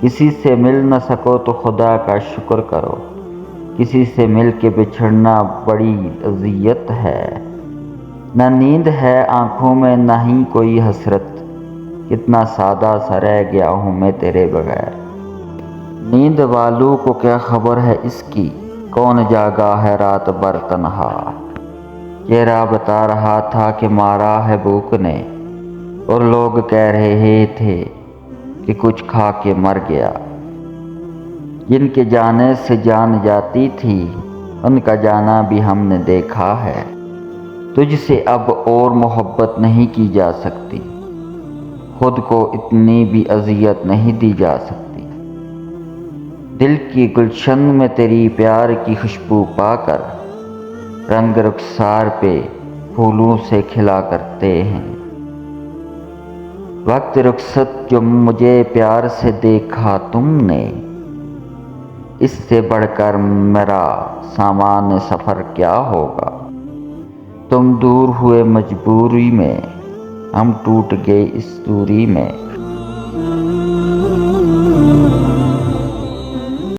کسی سے مل نہ سکو تو خدا کا شکر کرو، کسی سے مل کے بچھڑنا بڑی اذیت ہے۔ نہ نیند ہے آنکھوں میں نہ ہی کوئی حسرت، کتنا سادہ سا رہ گیا ہوں میں تیرے بغیر۔ نیند والوں کو کیا خبر ہے اس کی، کون جاگا ہے رات بھر تنہا۔ چہرہ بتا رہا تھا کہ مارا ہے بھوک نے، اور لوگ کہہ رہے تھے کہ کچھ کھا کے مر گیا۔ جن کے جانے سے جان جاتی تھی ان کا جانا بھی ہم نے دیکھا ہے۔ تجھ سے اب اور محبت نہیں کی جا سکتی، خود کو اتنی بھی اذیت نہیں دی جا سکتی۔ دل کی گلشن میں تیری پیار کی خوشبو پا کر، رنگ رخسار پہ پھولوں سے کھلا کرتے ہیں۔ وقت رخصت جو مجھے پیار سے دیکھا تم نے، اس سے بڑھ کر میرا سامان سفر کیا ہوگا۔ تم دور ہوئے مجبوری میں، ہم ٹوٹ گئے اس دوری میں۔